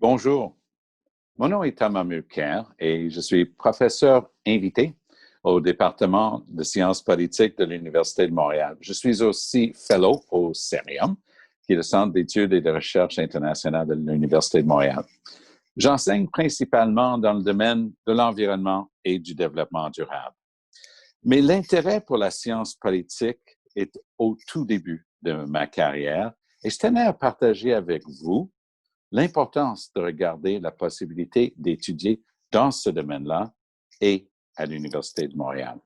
Bonjour, mon nom est Thomas Mulcair et je suis professeur invité au département de sciences politiques de l'Université de Montréal. Je suis aussi fellow au CERIUM, qui est le Centre d'études et de recherche internationale de l'Université de Montréal. J'enseigne principalement dans le domaine de l'environnement et du développement durable. Mais l'intérêt pour la science politique est au tout début de ma carrière et je tenais à partager avec vous l'importance de regarder la possibilité d'étudier dans ce domaine-là et à l'Université de Montréal.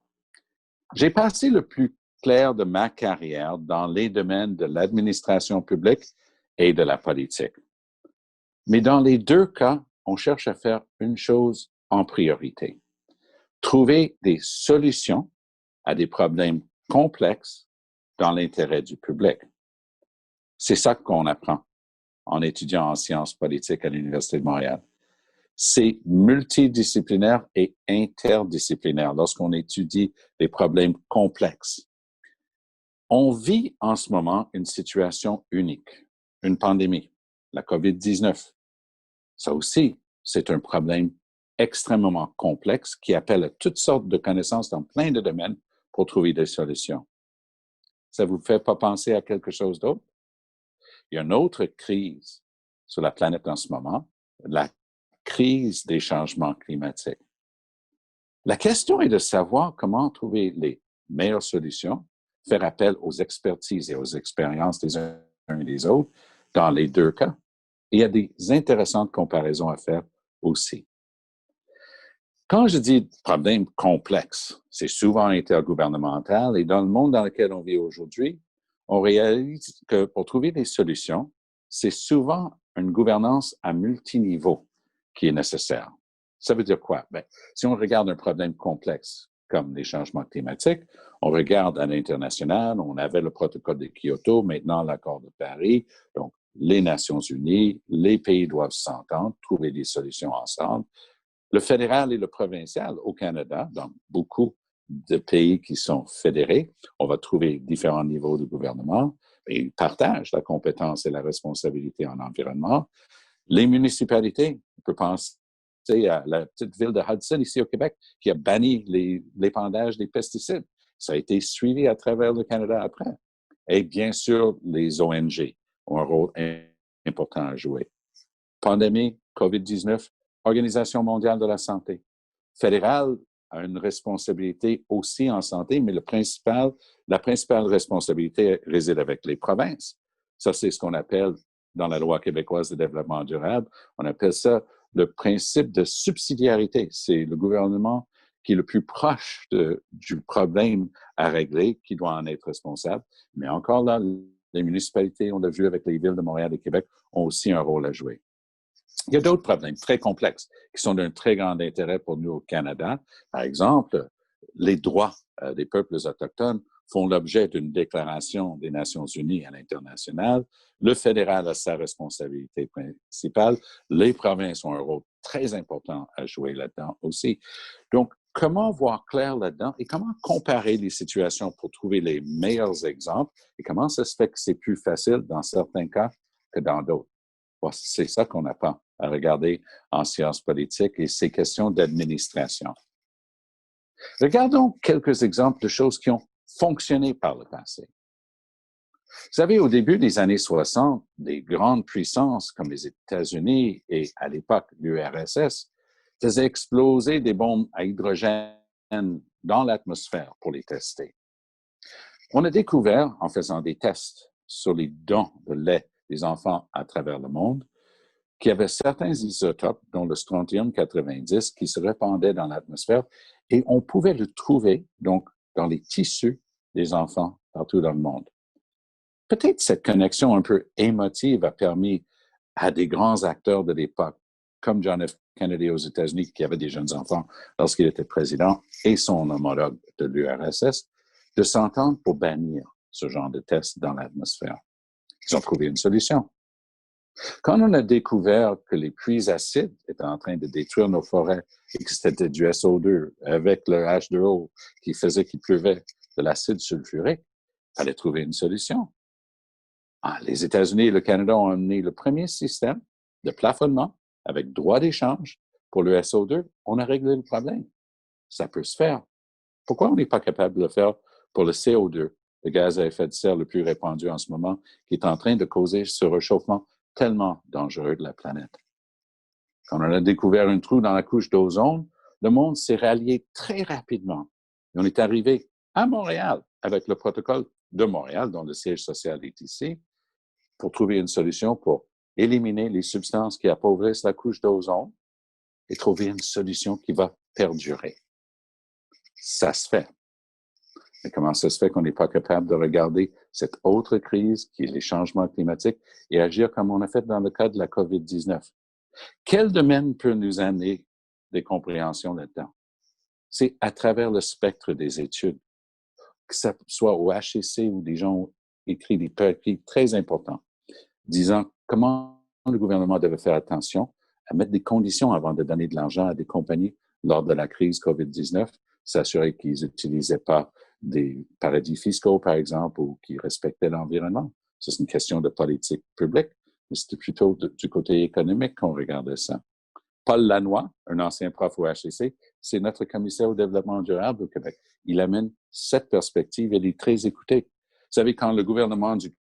J'ai passé le plus clair de ma carrière dans les domaines de l'administration publique et de la politique. Mais dans les deux cas, on cherche à faire une chose en priorité. Trouver des solutions à des problèmes complexes dans l'intérêt du public. C'est ça qu'on apprend en étudiant en sciences politiques à l'Université de Montréal. C'est multidisciplinaire et interdisciplinaire lorsqu'on étudie des problèmes complexes. On vit en ce moment une situation unique, une pandémie, la COVID-19. Ça aussi, c'est un problème extrêmement complexe qui appelle à toutes sortes de connaissances dans plein de domaines pour trouver des solutions. Ça ne vous fait pas penser à quelque chose d'autre? Il y a une autre crise sur la planète en ce moment, la crise des changements climatiques. La question est de savoir comment trouver les meilleures solutions, faire appel aux expertises et aux expériences des uns et des autres dans les deux cas. Et il y a des intéressantes comparaisons à faire aussi. Quand je dis problème complexe, c'est souvent intergouvernemental et dans le monde dans lequel on vit aujourd'hui, on réalise que pour trouver des solutions, c'est souvent une gouvernance à multiniveau qui est nécessaire. Ça veut dire quoi? Bien, si on regarde un problème complexe comme les changements climatiques, on regarde à l'international, on avait le protocole de Kyoto, maintenant l'accord de Paris, donc les Nations unies, les pays doivent s'entendre, trouver des solutions ensemble. Le fédéral et le provincial au Canada, dans beaucoup de pays qui sont fédérés, on va trouver différents niveaux de gouvernement et ils partagent la compétence et la responsabilité en environnement. Les municipalités, on peut penser à la petite ville de Hudson, ici au Québec, qui a banni l'épandage des pesticides. Ça a été suivi à travers le Canada après. Et bien sûr, les ONG ont un rôle important à jouer. Pandémie, COVID-19, Organisation mondiale de la santé. Fédéral a une responsabilité aussi en santé, mais la principale responsabilité réside avec les provinces. Ça, c'est ce qu'on appelle dans la loi québécoise de développement durable, on appelle ça le principe de subsidiarité. C'est le gouvernement qui est le plus proche du problème à régler qui doit en être responsable. Mais encore là, les municipalités, on l'a vu avec les villes de Montréal et Québec, ont aussi un rôle à jouer. Il y a d'autres problèmes très complexes qui sont d'un très grand intérêt pour nous au Canada. Par exemple, les droits des peuples autochtones font l'objet d'une déclaration des Nations unies à l'international. Le fédéral a sa responsabilité principale. Les provinces ont un rôle très important à jouer là-dedans aussi. Donc, comment voir clair là-dedans et comment comparer les situations pour trouver les meilleurs exemples et comment ça se fait que c'est plus facile dans certains cas que dans d'autres? Bon, c'est ça qu'on apprend à regarder en sciences politiques et ces questions d'administration. Regardons quelques exemples de choses qui ont fonctionné par le passé. Vous savez, au début des années 60, des grandes puissances comme les États-Unis et à l'époque l'URSS faisaient exploser des bombes à hydrogène dans l'atmosphère pour les tester. On a découvert, en faisant des tests sur les dons de lait des enfants à travers le monde, qu'il y avait certains isotopes, dont le strontium 90, qui se répandaient dans l'atmosphère et on pouvait le trouver donc dans les tissus des enfants partout dans le monde. Peut-être cette connexion un peu émotive a permis à des grands acteurs de l'époque, comme John F. Kennedy aux États-Unis, qui avait des jeunes enfants lorsqu'il était président, et son homologue de l'URSS, de s'entendre pour bannir ce genre de tests dans l'atmosphère. Ils ont trouvé une solution. Quand on a découvert que les puits acides étaient en train de détruire nos forêts et que c'était du SO2 avec le H2O qui faisait qu'il pleuvait de l'acide sulfurique, il fallait trouver une solution. Les États-Unis et le Canada ont amené le premier système de plafonnement avec droit d'échange pour le SO2, on a réglé le problème. Ça peut se faire. Pourquoi on n'est pas capable de le faire pour le CO2, le gaz à effet de serre le plus répandu en ce moment, qui est en train de causer ce réchauffement tellement dangereux de la planète? Quand on a découvert un trou dans la couche d'ozone, le monde s'est rallié très rapidement. Et on est arrivé à Montréal avec le protocole de Montréal, dont le siège social est ici, pour trouver une solution pour éliminer les substances qui appauvrissent la couche d'ozone et trouver une solution qui va perdurer. Ça se fait. Mais comment ça se fait qu'on n'est pas capable de regarder cette autre crise qui est les changements climatiques et agir comme on a fait dans le cas de la COVID-19? Quel domaine peut nous amener des compréhensions là-dedans? C'est à travers le spectre des études, que ce soit au HEC où des gens ont écrit des papiers très importants, disant comment le gouvernement devait faire attention à mettre des conditions avant de donner de l'argent à des compagnies lors de la crise COVID-19, s'assurer qu'ils n'utilisaient pas des paradis fiscaux, par exemple, ou qu'ils respectaient l'environnement. Ça, c'est une question de politique publique, mais c'était plutôt du côté économique qu'on regardait ça. Paul Lanois, un ancien prof au HEC, c'est notre commissaire au développement durable au Québec. Il amène cette perspective et il est très écouté. Vous savez, quand le gouvernement du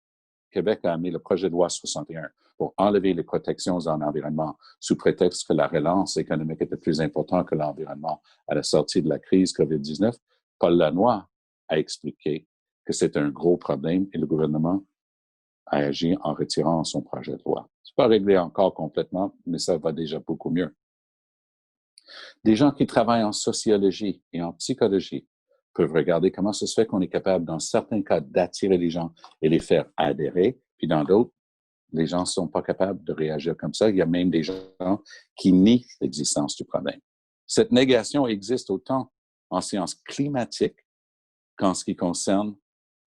Québec a amené le projet de loi 61 pour enlever les protections en environnement sous prétexte que la relance économique était plus importante que l'environnement à la sortie de la crise COVID-19, Paul Lanois a expliqué que c'est un gros problème et le gouvernement a agi en retirant son projet de loi. C'est pas réglé encore complètement, mais ça va déjà beaucoup mieux. Des gens qui travaillent en sociologie et en psychologie peuvent regarder comment ça se fait qu'on est capable, dans certains cas, d'attirer les gens et les faire adhérer, puis dans d'autres, les gens ne sont pas capables de réagir comme ça. Il y a même des gens qui nient l'existence du problème. Cette négation existe autant en sciences climatiques qu'en ce qui concerne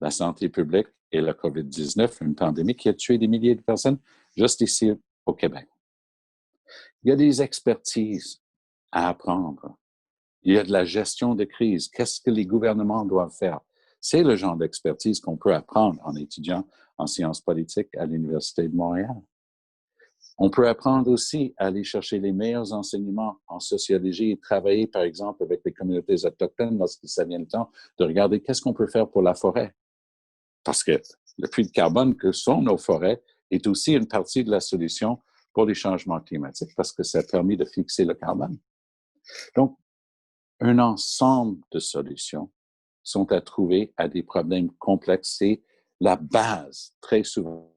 la santé publique et la COVID-19, une pandémie qui a tué des milliers de personnes juste ici au Québec. Il y a des expertises à apprendre. Il y a de la gestion de crise. Qu'est-ce que les gouvernements doivent faire? C'est le genre d'expertise qu'on peut apprendre en étudiant en sciences politiques à l'Université de Montréal. On peut apprendre aussi à aller chercher les meilleurs enseignements en sociologie et travailler, par exemple, avec les communautés autochtones lorsque ça vient le temps de regarder qu'est-ce qu'on peut faire pour la forêt. Parce que le puits de carbone que sont nos forêts est aussi une partie de la solution pour les changements climatiques parce que ça a permis de fixer le carbone. Donc, un ensemble de solutions sont à trouver à des problèmes complexes. C'est la base, très souvent,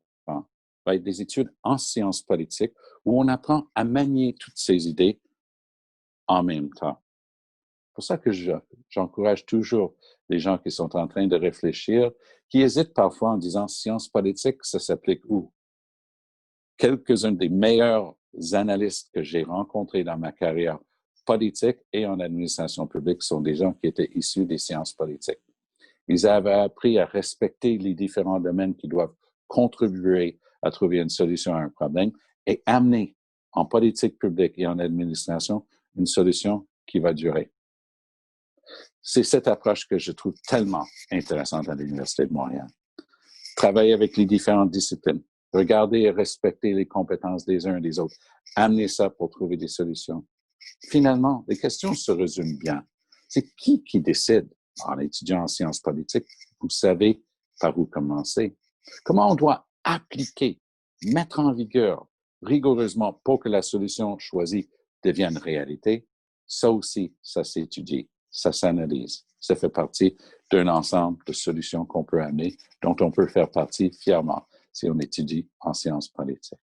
va être des études en sciences politiques où on apprend à manier toutes ces idées en même temps. C'est pour ça que j'encourage toujours les gens qui sont en train de réfléchir, qui hésitent parfois en disant sciences politiques, ça s'applique où? Quelques-uns des meilleurs analystes que j'ai rencontrés dans ma carrière politique et en administration publique sont des gens qui étaient issus des sciences politiques. Ils avaient appris à respecter les différents domaines qui doivent contribuer à trouver une solution à un problème et amener en politique publique et en administration une solution qui va durer. C'est cette approche que je trouve tellement intéressante à l'Université de Montréal. Travailler avec les différentes disciplines, regarder et respecter les compétences des uns et des autres, amener ça pour trouver des solutions. Finalement, les questions se résument bien. C'est qui décide? En étudiant en sciences politiques, vous savez par où commencer. Comment on doit appliquer, mettre en vigueur rigoureusement pour que la solution choisie devienne réalité? Ça aussi, ça s'étudie, ça s'analyse. Ça fait partie d'un ensemble de solutions qu'on peut amener, dont on peut faire partie fièrement si on étudie en sciences politiques.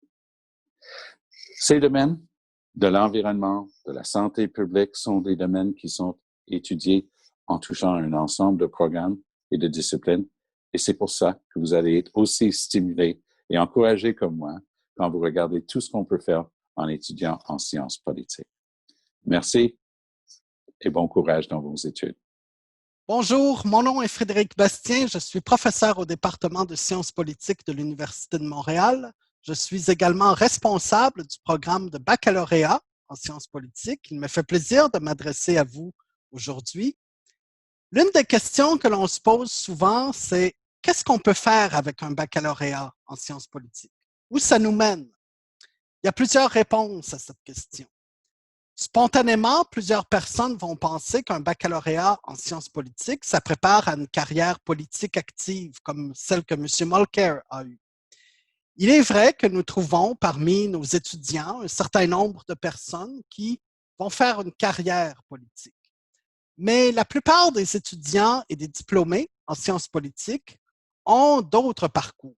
Ces domaines de l'environnement, de la santé publique sont des domaines qui sont étudiés en touchant un ensemble de programmes et de disciplines. Et c'est pour ça que vous allez être aussi stimulés et encouragés comme moi quand vous regardez tout ce qu'on peut faire en étudiant en sciences politiques. Merci et bon courage dans vos études. Bonjour, mon nom est Frédéric Bastien. Je suis professeur au département de sciences politiques de l'Université de Montréal. Je suis également responsable du programme de baccalauréat en sciences politiques. Il me fait plaisir de m'adresser à vous aujourd'hui. L'une des questions que l'on se pose souvent, c'est qu'est-ce qu'on peut faire avec un baccalauréat en sciences politiques? Où ça nous mène? Il y a plusieurs réponses à cette question. Spontanément, plusieurs personnes vont penser qu'un baccalauréat en sciences politiques, ça prépare à une carrière politique active, comme celle que M. Mulcair a eue. Il est vrai que nous trouvons parmi nos étudiants un certain nombre de personnes qui vont faire une carrière politique. Mais la plupart des étudiants et des diplômés en sciences politiques ont d'autres parcours.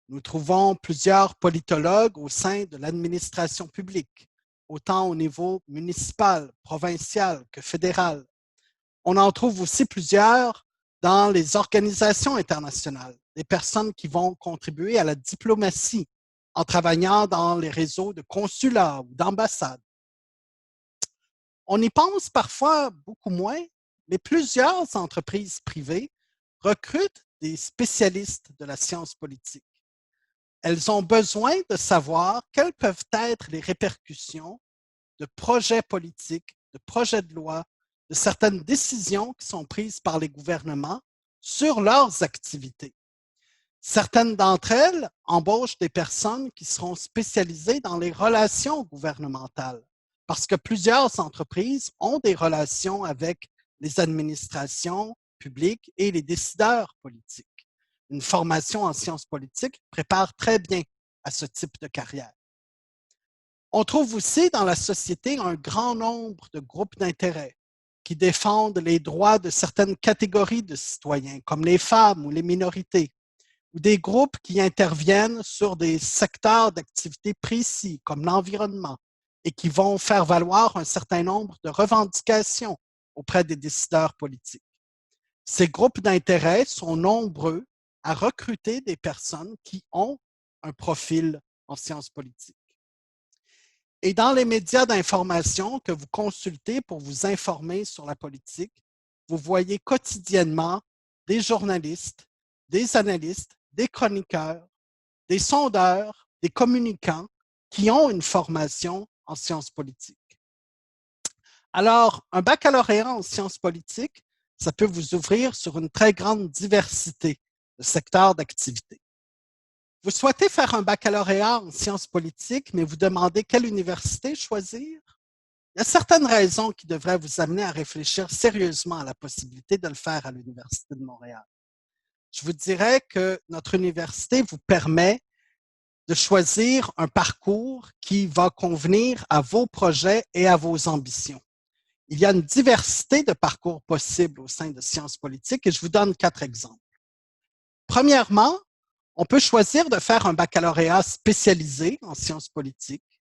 Nous trouvons plusieurs politologues au sein de l'administration publique, autant au niveau municipal, provincial que fédéral. On en trouve aussi plusieurs dans les organisations internationales, des personnes qui vont contribuer à la diplomatie en travaillant dans les réseaux de consulats ou d'ambassades. On y pense parfois beaucoup moins, mais plusieurs entreprises privées recrutent des spécialistes de la science politique. Elles ont besoin de savoir quelles peuvent être les répercussions de projets politiques, de projets de loi, de certaines décisions qui sont prises par les gouvernements sur leurs activités. Certaines d'entre elles embauchent des personnes qui seront spécialisées dans les relations gouvernementales, parce que plusieurs entreprises ont des relations avec les administrations publiques et les décideurs politiques. Une formation en sciences politiques prépare très bien à ce type de carrière. On trouve aussi dans la société un grand nombre de groupes d'intérêt qui défendent les droits de certaines catégories de citoyens, comme les femmes ou les minorités, ou des groupes qui interviennent sur des secteurs d'activité précis, comme l'environnement, et qui vont faire valoir un certain nombre de revendications auprès des décideurs politiques. Ces groupes d'intérêt sont nombreux à recruter des personnes qui ont un profil en sciences politiques. Et dans les médias d'information que vous consultez pour vous informer sur la politique, vous voyez quotidiennement des journalistes, des analystes, des chroniqueurs, des sondeurs, des communicants qui ont une formation en sciences politiques. Alors, un baccalauréat en sciences politiques, ça peut vous ouvrir sur une très grande diversité de secteurs d'activité. Vous souhaitez faire un baccalauréat en sciences politiques, mais vous demandez quelle université choisir? Il y a certaines raisons qui devraient vous amener à réfléchir sérieusement à la possibilité de le faire à l'Université de Montréal. Je vous dirais que notre université vous permet de choisir un parcours qui va convenir à vos projets et à vos ambitions. Il y a une diversité de parcours possibles au sein de sciences politiques et je vous donne 4 exemples. Premièrement, on peut choisir de faire un baccalauréat spécialisé en sciences politiques,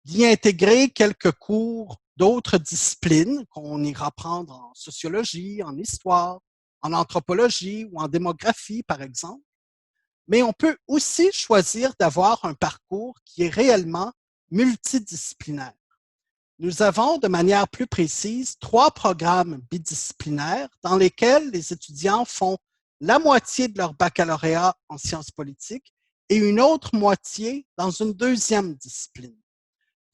d'y intégrer quelques cours d'autres disciplines qu'on ira prendre en sociologie, en histoire, en anthropologie ou en démographie, par exemple. Mais on peut aussi choisir d'avoir un parcours qui est réellement multidisciplinaire. Nous avons de manière plus précise 3 programmes bidisciplinaires dans lesquels les étudiants font la moitié de leur baccalauréat en sciences politiques et une autre moitié dans une deuxième discipline.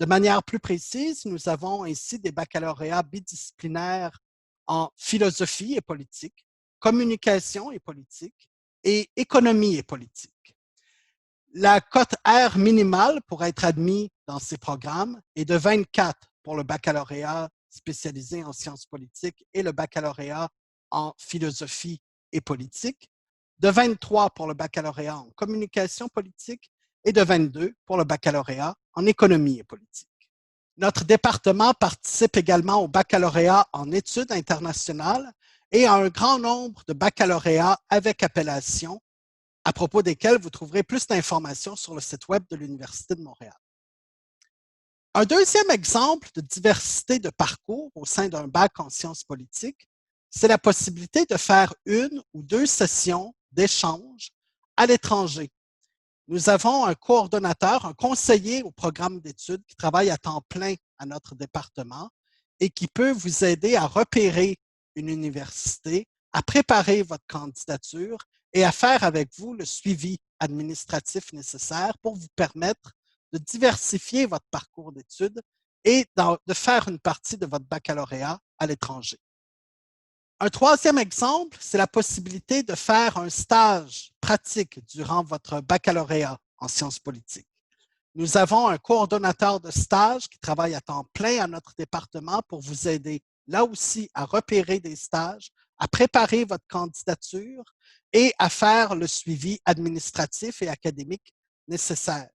De manière plus précise, nous avons ainsi des baccalauréats bidisciplinaires en philosophie et politique, communication et politique et économie et politique. La cote R minimale pour être admis dans ces programmes est de 24 pour le baccalauréat spécialisé en sciences politiques et le baccalauréat en philosophie et politique, de 23 pour le baccalauréat en communication politique et de 22 pour le baccalauréat en économie et politique. Notre département participe également au baccalauréat en études internationales et à un grand nombre de baccalauréats avec appellation, à propos desquels vous trouverez plus d'informations sur le site web de l'Université de Montréal. Un deuxième exemple de diversité de parcours au sein d'un bac en sciences politiques, c'est la possibilité de faire 1 ou 2 sessions d'échange à l'étranger. Nous avons un coordonnateur, un conseiller au programme d'études qui travaille à temps plein à notre département et qui peut vous aider à repérer une université, à préparer votre candidature et à faire avec vous le suivi administratif nécessaire pour vous permettre de diversifier votre parcours d'études et de faire une partie de votre baccalauréat à l'étranger. Un troisième exemple, c'est la possibilité de faire un stage pratique durant votre baccalauréat en sciences politiques. Nous avons un coordonnateur de stage qui travaille à temps plein à notre département pour vous aider là aussi à repérer des stages, à préparer votre candidature et à faire le suivi administratif et académique nécessaire.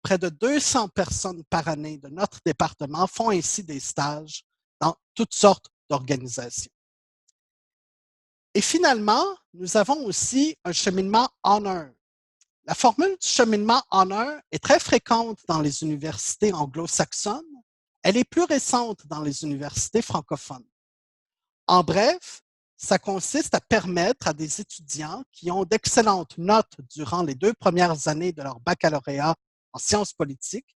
Près de 200 personnes par année de notre département font ainsi des stages dans toutes sortes d'organisations. Et finalement, nous avons aussi un cheminement Honor. La formule du cheminement Honor est très fréquente dans les universités anglo-saxonnes. Elle est plus récente dans les universités francophones. En bref, ça consiste à permettre à des étudiants qui ont d'excellentes notes durant les 2 premières années de leur baccalauréat en sciences politiques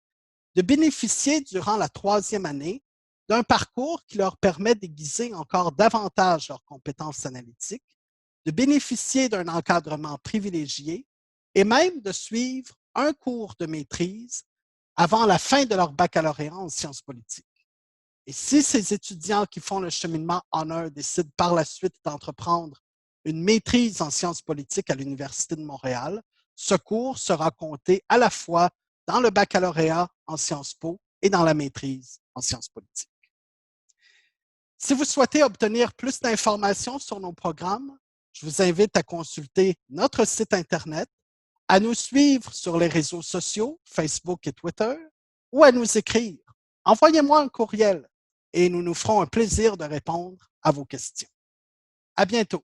de bénéficier durant la 3e année d'un parcours qui leur permet d'aiguiser encore davantage leurs compétences analytiques, de bénéficier d'un encadrement privilégié et même de suivre un cours de maîtrise avant la fin de leur baccalauréat en sciences politiques. Et si ces étudiants qui font le cheminement Honor décident par la suite d'entreprendre une maîtrise en sciences politiques à l'Université de Montréal, ce cours sera compté à la fois dans le baccalauréat en Sciences Po et dans la maîtrise en sciences politiques. Si vous souhaitez obtenir plus d'informations sur nos programmes, je vous invite à consulter notre site Internet, à nous suivre sur les réseaux sociaux, Facebook et Twitter, ou à nous écrire. Envoyez-moi un courriel et nous nous ferons un plaisir de répondre à vos questions. À bientôt.